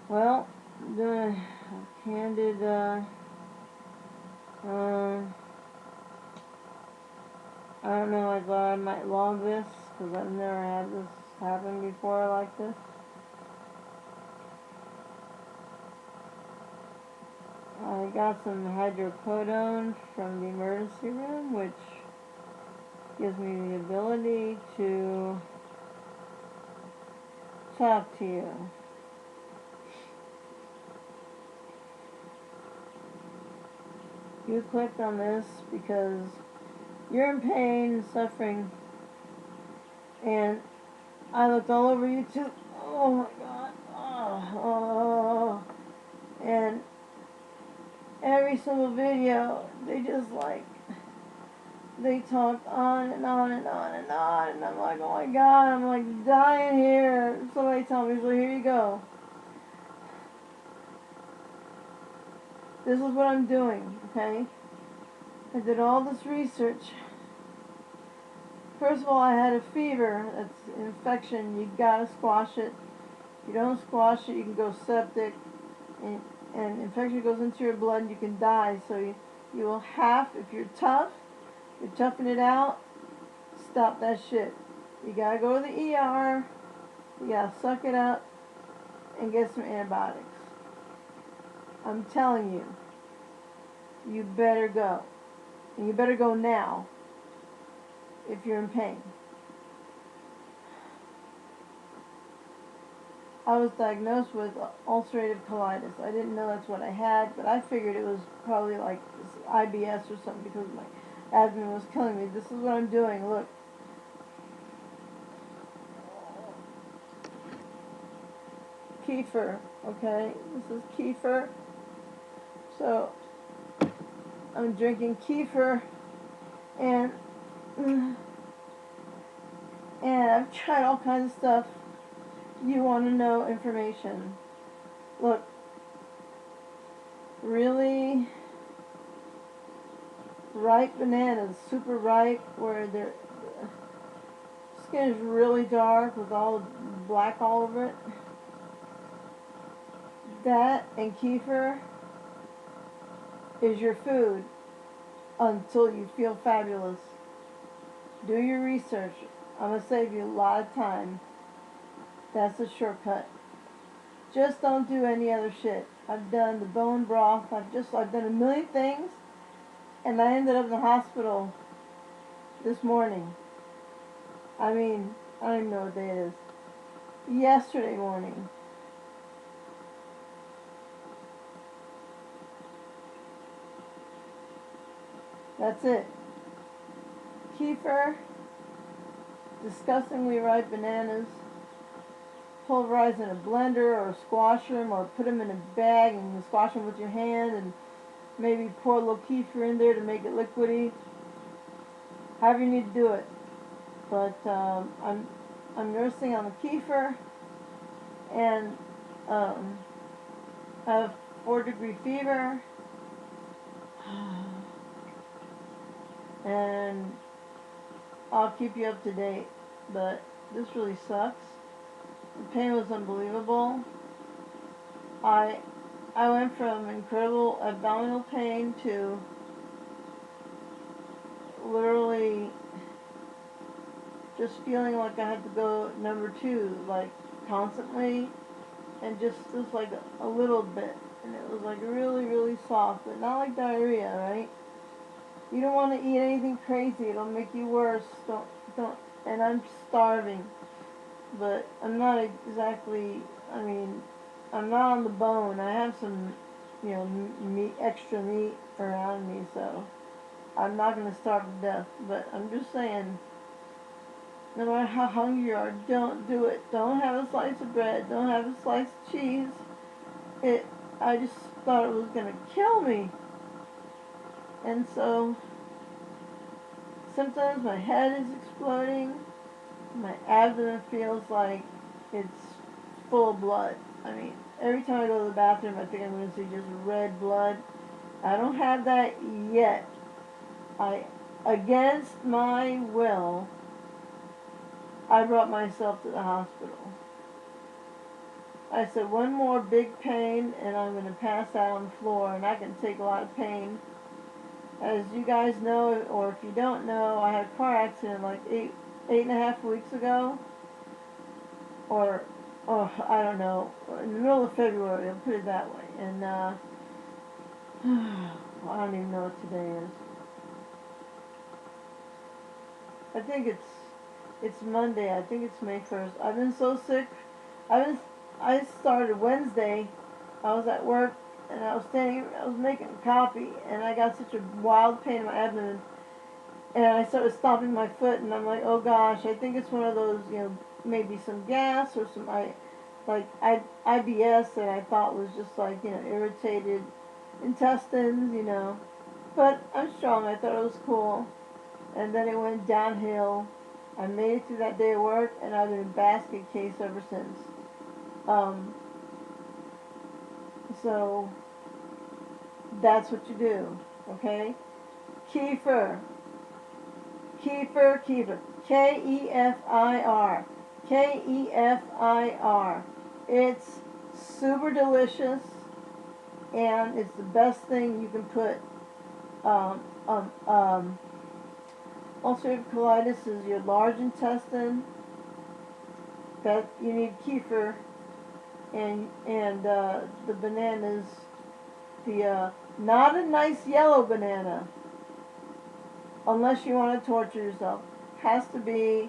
Well, the Candida, I don't know, I thought I might log this, because I've never had this happen before like this. I got some hydrocodone from the emergency room, which gives me the ability to talk to you. You clicked on this because you're in pain and suffering, and I looked all over YouTube. Oh my God. Oh. And every single video, they talked on and on and on and on, and I'm like, oh my God, I'm like dying here. Somebody tell me, so here you go. This is what I'm doing, okay? I did all this research. First of all, I had a fever. That's an infection. You gotta squash it. If you don't squash it, you can go septic, and infection goes into your blood, and you can die. So you will have, if you're tough, you're toughing it out, stop that shit. You gotta go to the ER, you gotta suck it up, and get some antibiotics. I'm telling you, you better go. And you better go now if you're in pain. I was diagnosed with ulcerative colitis. I didn't know that's what I had, but I figured it was probably like IBS or something because my admin was killing me. This is what I'm doing. Look. Kefir, okay? This is kefir. So, I'm drinking kefir, and I've tried all kinds of stuff. You want to know information. Look, really ripe bananas, super ripe, where their skin is really dark with all the black all over it. That and kefir is your food until you feel fabulous. Do your research. I'm going to save you a lot of time. That's a shortcut. Just don't do any other shit. I've done the bone broth. I've done a million things, and I ended up in the hospital this morning. I mean, I don't even know what day it is. Yesterday morning. That's it. Kefir, disgustingly ripe bananas, pulverize in a blender or squash them or put them in a bag and squash them with your hand and maybe pour a little kefir in there to make it liquidy. However you need to do it. But I'm nursing on the kefir, and I have 4-degree fever, and I'll keep you up to date. But this really sucks. The pain was unbelievable. I went from incredible abdominal pain to literally just feeling like I had to go number 2, like constantly, and just like a little bit, and it was like really, really soft, but not like diarrhea, right? You don't want to eat anything crazy; it'll make you worse. Don't. And I'm starving, but I'm not exactly. I mean, I'm not on the bone. I have some, meat, extra meat around me, so I'm not going to starve to death. But I'm just saying, no matter how hungry you are, don't do it. Don't have a slice of bread. Don't have a slice of cheese. I just thought it was going to kill me. And so, sometimes my head is exploding. My abdomen feels like it's full of blood. I mean, every time I go to the bathroom, I think I'm going to see just red blood. I don't have that yet. Against my will, I brought myself to the hospital. I said, one more big pain and I'm going to pass out on the floor, and I can take a lot of pain. As you guys know, or if you don't know, I had a car accident like eight and a half weeks ago, or, oh, I don't know, in the middle of February, I'll put it that way. And, well, I don't even know what today is. I think it's Monday. I think it's May 1st. I've been so sick. I started Wednesday. I was at work and I was making a copy, and I got such a wild pain in my abdomen, and I started stomping my foot, and I'm like, oh gosh, I think it's one of those, maybe some gas or some IBS that I thought was just like, irritated intestines. But I'm strong. I thought it was cool. And then it went downhill. I made it through that day of work, and I've been in basket case ever since. So that's what you do, okay? Kefir. Kefir, kefir. K-E-F-I-R. K-E-F-I-R. It's super delicious, and it's the best thing you can put. Ulcerative colitis is your large intestine. That you need kefir, and the bananas, not a nice yellow banana, unless you want to torture yourself. Has to be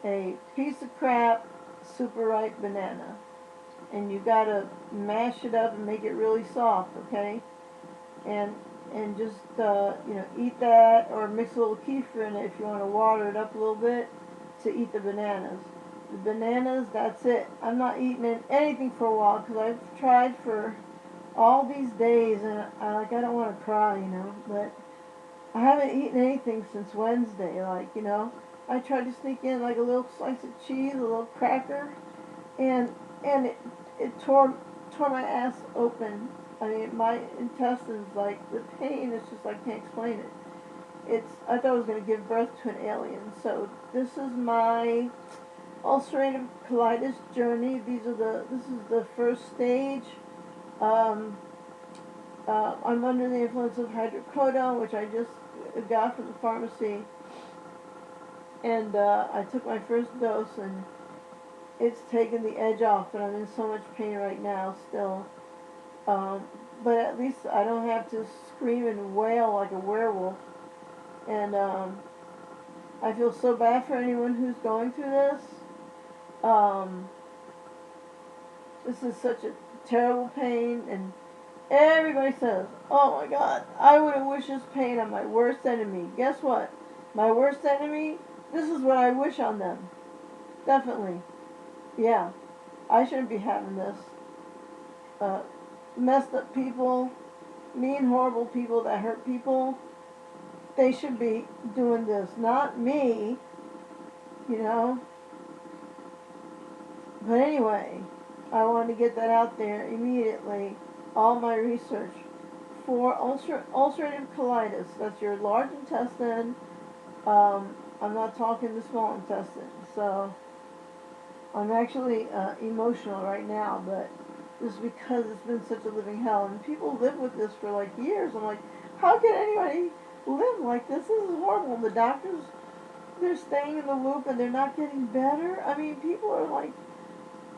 a piece of crap, super ripe banana, and you gotta mash it up and make it really soft, okay? And just eat that, or mix a little kefir in it if you want to water it up a little bit to eat the bananas. The bananas, that's it. I'm not eating anything for a while because I've tried for all these days, and I don't want to cry, but I haven't eaten anything since Wednesday. I tried to sneak in like a little slice of cheese, a little cracker, and it tore my ass open. I mean, my intestines, the pain is just, I can't explain it. I thought I was going to give birth to an alien. So this is my ulcerative colitis journey. This is the first stage. I'm under the influence of hydrocodone, which I just got from the pharmacy. And I took my first dose, and it's taken the edge off, but I'm in so much pain right now still. But at least I don't have to scream and wail like a werewolf. And I feel so bad for anyone who's going through this. This is such a terrible pain, and everybody says, oh my God, I wouldn't wish this pain on my worst enemy. Guess what? My worst enemy, this is what I wish on them. Definitely. Yeah, I shouldn't be having this. Messed up people, mean, horrible people that hurt people, they should be doing this, not me, But anyway, I wanted to get that out there immediately. All my research for ulcerative colitis, that's your large intestine. I'm not talking the small intestine. So I'm actually emotional right now, but this is because it's been such a living hell. And people live with this for like years. I'm like, how can anybody live like this? This is horrible. The doctors, they're staying in the loop and they're not getting better. I mean, people are like,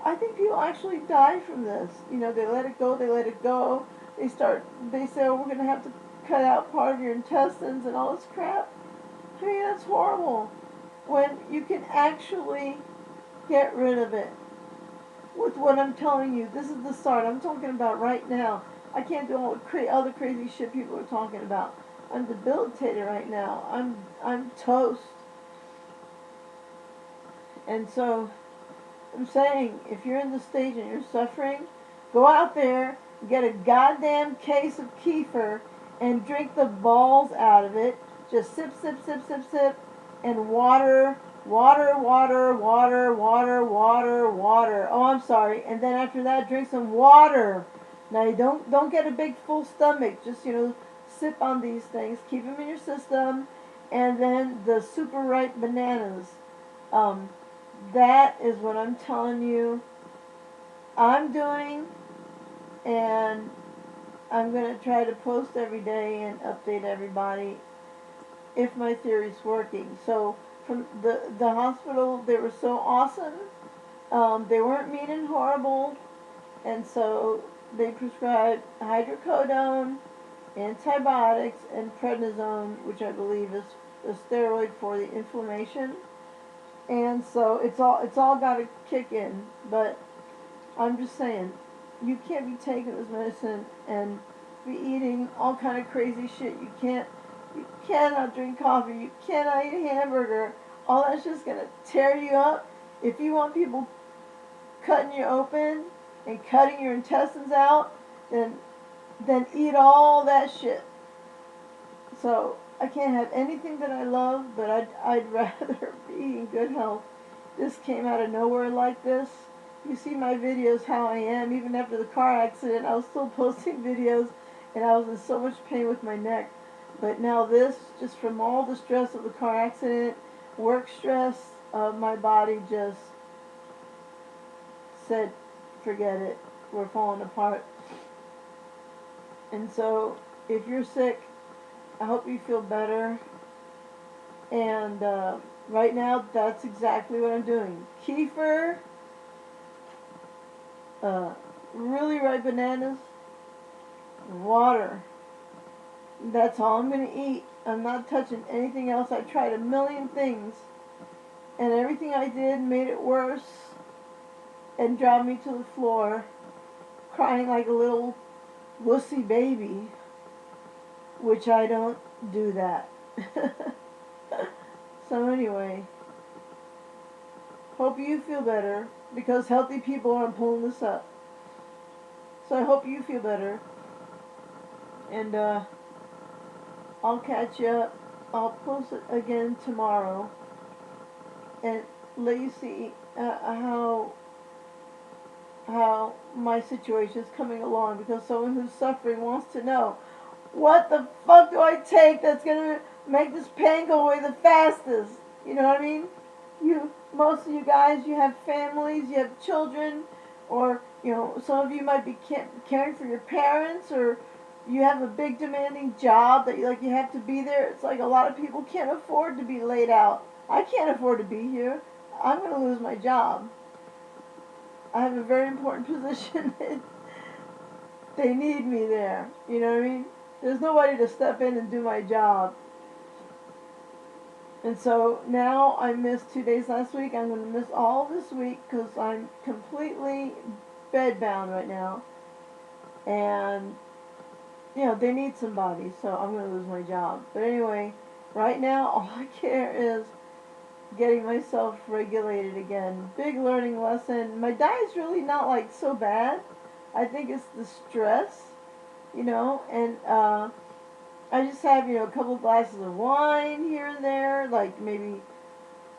I think people actually die from this. They let it go, they let it go. They say, oh, we're going to have to cut out part of your intestines and all this crap. I mean, that's horrible. When you can actually get rid of it with what I'm telling you. This is the start. I'm talking about right now. I can't do all the other crazy shit people are talking about. I'm debilitated right now. I'm toast. And so I'm saying, if you're in the stage and you're suffering, go out there, get a goddamn case of kefir, and drink the balls out of it. Just sip, sip, sip, sip, sip, and water. Oh, I'm sorry. And then after that, drink some water. Now, you don't get a big full stomach. Just, sip on these things. Keep them in your system. And then the super ripe bananas. That is what I'm telling you. I'm doing, and I'm going to try to post every day and update everybody if my theory's working. So from the hospital, they were so awesome. They weren't mean and horrible, and so they prescribed hydrocodone, antibiotics, and prednisone, which I believe is a steroid for the inflammation. And so it's all got to kick in. But I'm just saying, you can't be taking this medicine and be eating all kind of crazy shit. You cannot drink coffee. You cannot eat a hamburger. All that's just gonna tear you up. If you want people cutting you open and cutting your intestines out, then eat all that shit. So I can't have anything that I love, but I'd rather be in good health. This came out of nowhere like this. You see my videos, how I am. Even after the car accident, I was still posting videos, and I was in so much pain with my neck. But now this, just from all the stress of the car accident, work stress, my body just said, forget it. We're falling apart. And so, if you're sick, I hope you feel better. And right now, that's exactly what I'm doing. Kefir, really ripe bananas, water. That's all I'm going to eat. I'm not touching anything else. I tried a million things, and everything I did made it worse and dropped me to the floor, crying like a little wussy baby, which I don't do that. So anyway, hope you feel better, because healthy people aren't pulling this up. So I hope you feel better, and I'll catch you up. I'll post it again tomorrow and let you see how my situation is coming along, because someone who's suffering wants to know, what the fuck do I take that's gonna make this pain go away the fastest? You know what I mean? Most of you guys, you have families, you have children, or some of you might be caring for your parents, or you have a big demanding job that you have to be there. It's like a lot of people can't afford to be laid out. I can't afford to be here. I'm going to lose my job. I have a very important position. They need me there. You know what I mean? There's nobody to step in and do my job. And so now I missed 2 days last week. I'm going to miss all this week because I'm completely bedbound right now. And, they need somebody, so I'm going to lose my job. But anyway, right now all I care is getting myself regulated again. Big learning lesson. My diet's really not so bad. I think it's the stress, and I just have, a couple of glasses of wine here and there, like maybe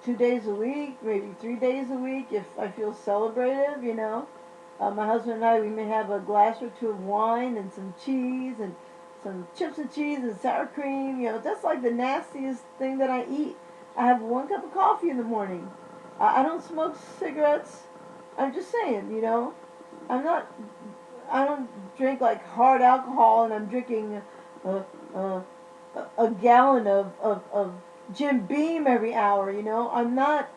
2 days a week, maybe 3 days a week if I feel celebrative, My husband and I, we may have a glass or two of wine and some cheese and some chips and cheese and sour cream, that's like the nastiest thing that I eat. I have 1 cup of coffee in the morning. I don't smoke cigarettes. I'm just saying, I don't drink hard alcohol, and I'm drinking a gallon of Jim Beam every hour, I'm not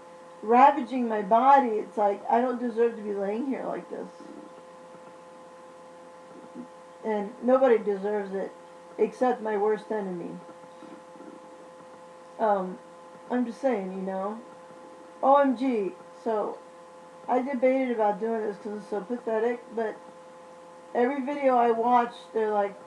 ravaging my body. It's like I don't deserve to be laying here like this. And nobody deserves it except my worst enemy. I'm just saying, OMG. So, I debated about doing this because it's so pathetic, but every video I watch, they're like,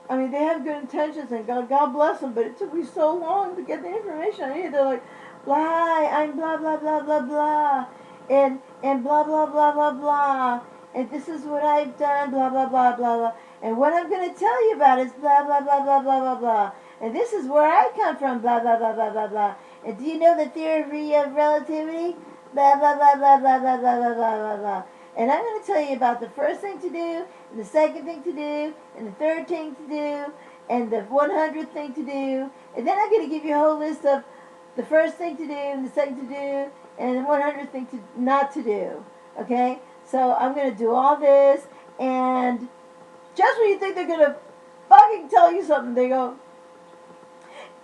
they have good intentions, and God bless them, but it took me so long to get the information I needed. They're like, I'm blah, blah, blah, blah, blah, and blah, blah, blah, blah, blah, and this is what I've done, blah, blah, blah, blah, blah, and what I'm going to tell you about is blah, blah, blah, blah, blah, blah, blah, and this is where I come from, blah, blah, blah, blah, blah, blah, and do you know the theory of relativity? Blah, blah, blah, blah, blah, blah, blah, blah, blah, blah, blah. And I'm going to tell you about the first thing to do, and the second thing to do, and the third thing to do, and the 100th thing to do. And then I'm going to give you a whole list of the first thing to do, and the second to do, and the 100th thing to not to do. Okay? So I'm going to do all this, and just when you think they're going to fucking tell you something, they go,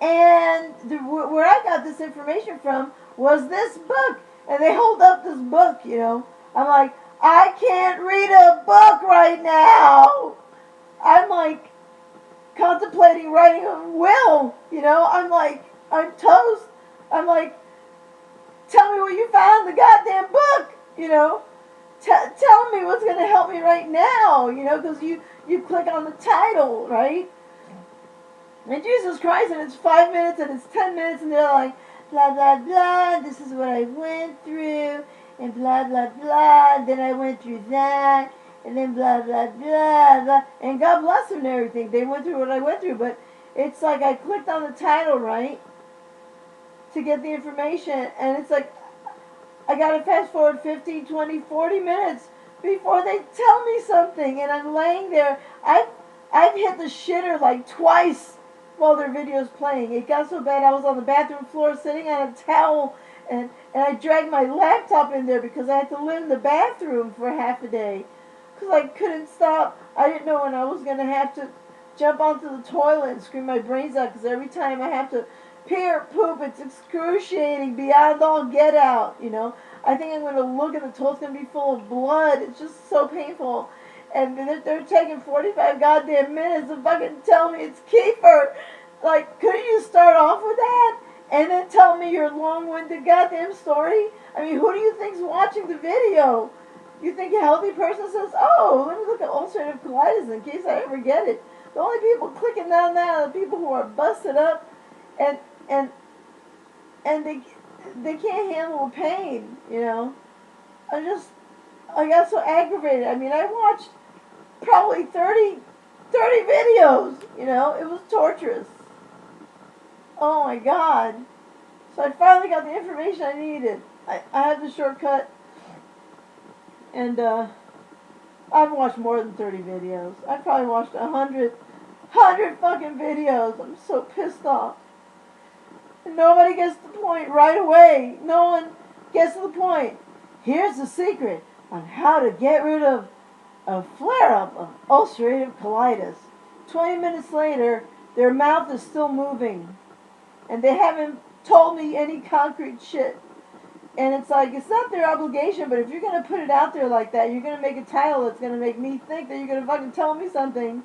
and where I got this information from was this book. And they hold up this book, you know. I'm like, I can't read a book right now. I'm like contemplating writing a will, you know. I'm like, I'm toast. I'm like, tell me what you found in the goddamn book, you know. Tell me what's going to help me right now, you know, because you click on the title, right? And Jesus Christ, and it's 5 minutes and it's 10 minutes, and they're like, blah, blah, blah, this is what I went through, and blah, blah, blah, and then I went through that, and then blah, blah, blah, blah, and God bless them and everything. They went through what I went through, but it's like I clicked on the title, right, to get the information, and it's like, I got to fast forward 15, 20, 40 minutes before they tell me something, and I'm laying there. I've hit the shitter like twice while their video's playing. It got so bad I was on the bathroom floor sitting on a towel, and I dragged my laptop in there because I had to live in the bathroom for half a day because I couldn't stop. I didn't know when I was going to have to jump onto the toilet and scream my brains out because every time I have to pee or poop, it's excruciating beyond all get out, you know. I think I'm going to look at the toilet's going to be full of blood. It's just so painful. And they're taking 45 goddamn minutes to fucking tell me it's kefir. Like, couldn't you start off with that? And then tell me your long-winded goddamn story? I mean, who do you think's watching the video? You think a healthy person says, oh, let me look at ulcerative colitis in case I ever get it. The only people clicking on that are the people who are busted up and they can't handle the pain, you know. I got so aggravated. I mean, I watched probably 30 videos, you know. It was torturous. Oh my God. So I finally got the information I needed. I had the shortcut, and I've watched more than 30 videos. I probably watched 100 fucking videos. I'm so pissed off. And nobody gets the point right away. No one gets to the point. Here's the secret on how to get rid of a flare-up of ulcerative colitis. 20 minutes later, their mouth is still moving. And they haven't told me any concrete shit. And it's like, it's not their obligation, but if you're going to put it out there like that, you're going to make a title that's going to make me think that you're going to fucking tell me something.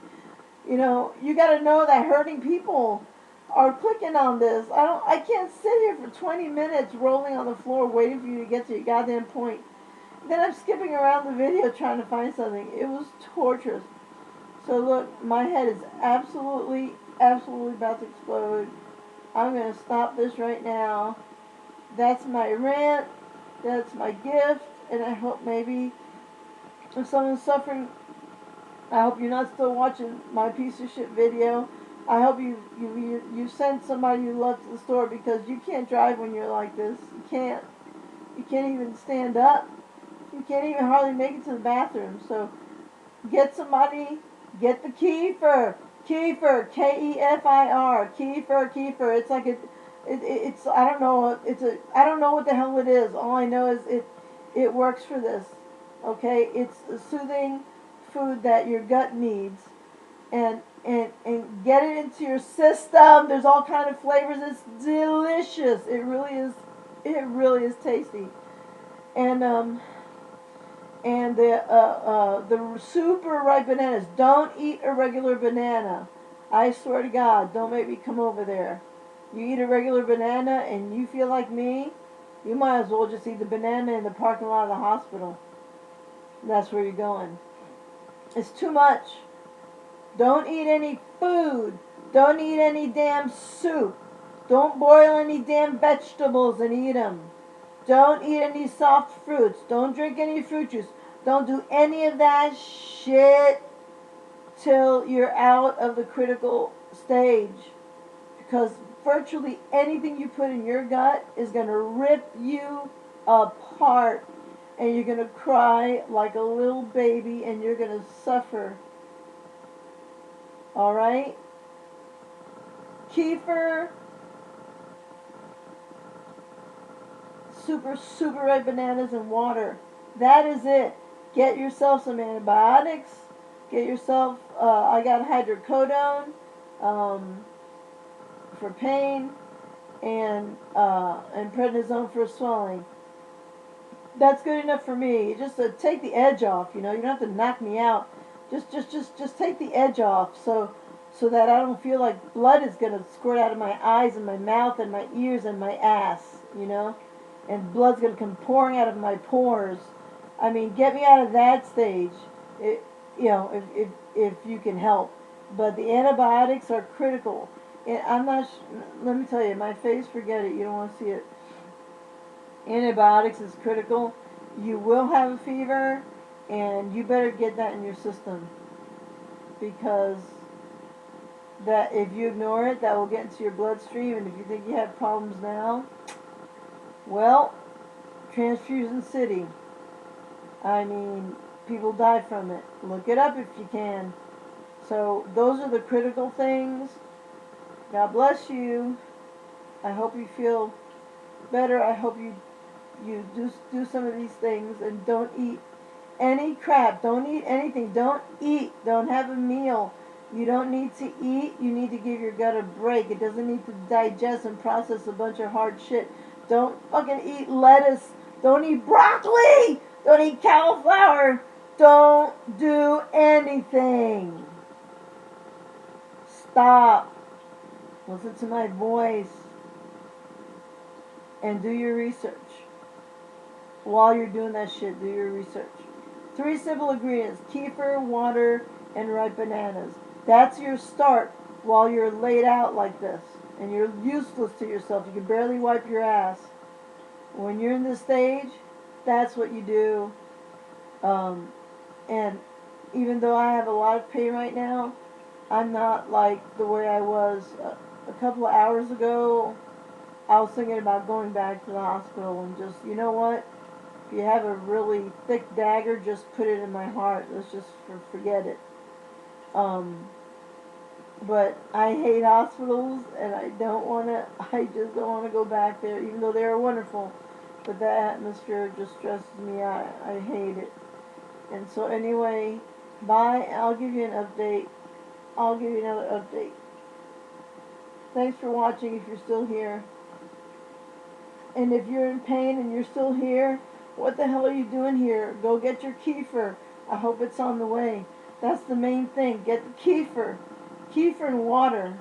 You know, you got to know that hurting people are clicking on this. I can't sit here for 20 minutes rolling on the floor waiting for you to get to your goddamn point. Then I'm skipping around the video trying to find something. It was torturous. So look, my head is absolutely about to explode. I'm going to stop this right now. That's my rant. That's my gift. And I hope maybe if someone's suffering, I hope you're not still watching my piece of shit video. I hope you sent somebody you love to the store because you can't drive when you're like this. You can't. You can't even stand up. You can't even hardly make it to the bathroom. So get somebody, get the kefir. Kefir, K-E-F-I-R. Kefir. It's like it's I don't know. I don't know what the hell it is. All I know is it works for this. Okay? It's a soothing food that your gut needs. And get it into your system. There's all kind of flavors. It's delicious. It really is. It really is tasty. And the super ripe bananas. Don't eat a regular banana. I swear to God, don't make me come over there. You eat a regular banana and you feel like me, you might as well just eat the banana in the parking lot of the hospital. That's where you're going. It's too much. Don't eat any food. Don't eat any damn soup. Don't boil any damn vegetables and eat them. Don't eat any soft fruits. Don't drink any fruit juice. Don't do any of that shit till you're out of the critical stage. Because virtually anything you put in your gut is going to rip you apart. And you're going to cry like a little baby and you're going to suffer. Alright? Kefir, super ripe bananas and water. That is it. get yourself some antibiotics. Get yourself, I got hydrocodone for pain, and prednisone for swelling. That's good enough for me. Just to take the edge off, you know. You don't have to knock me out. Just take the edge off, so that I don't feel like blood is gonna squirt out of my eyes and my mouth and my ears and my ass, you know, and blood's gonna come pouring out of my pores. I mean, get me out of that stage, you know, if you can help. But the antibiotics are critical. And I'm not. Let me tell you, my face. Forget it. You don't want to see it. Antibiotics is critical. You will have a fever, and you better get that in your system, because that if you ignore it, that will get into your bloodstream, and if you think you have problems now, well, transfusion city. I mean, people die from it. Look it up if you can. So those are the critical things. God bless you. I hope you feel better. I hope you do some of these things, and don't eat any crap. Don't eat anything. Don't eat. Don't have a meal. You don't need to eat. You need to give your gut a break. It doesn't need to digest and process a bunch of hard shit. Don't fucking eat lettuce. Don't eat broccoli. Don't eat cauliflower. Don't do anything. Stop. Listen to my voice. And do your research. While you're doing that shit, do your research. 3 simple ingredients: kefir, water, and ripe bananas. That's your start while you're laid out like this. And you're useless to yourself. You can barely wipe your ass. When you're in this stage, that's what you do. And even though I have a lot of pain right now, I'm not like the way I was a couple of hours ago. I was thinking about going back to the hospital and just, you know what? If you have a really thick dagger, just put it in my heart. Let's just forget it. But I hate hospitals, and I just don't want to go back there, even though they are wonderful. But that atmosphere just stresses me out. I hate it. And so anyway, bye. I'll give you an update. I'll give you another update. Thanks for watching if you're still here. And if you're in pain and you're still here, what the hell are you doing here? Go get your kefir. I hope it's on the way. That's the main thing. Get the kefir. Kefir and water.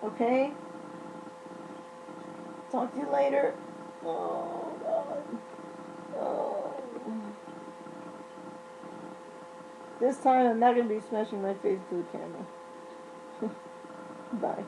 Okay? Talk to you later. Oh, God. Oh. This time I'm not going to be smashing my face to the camera. Bye.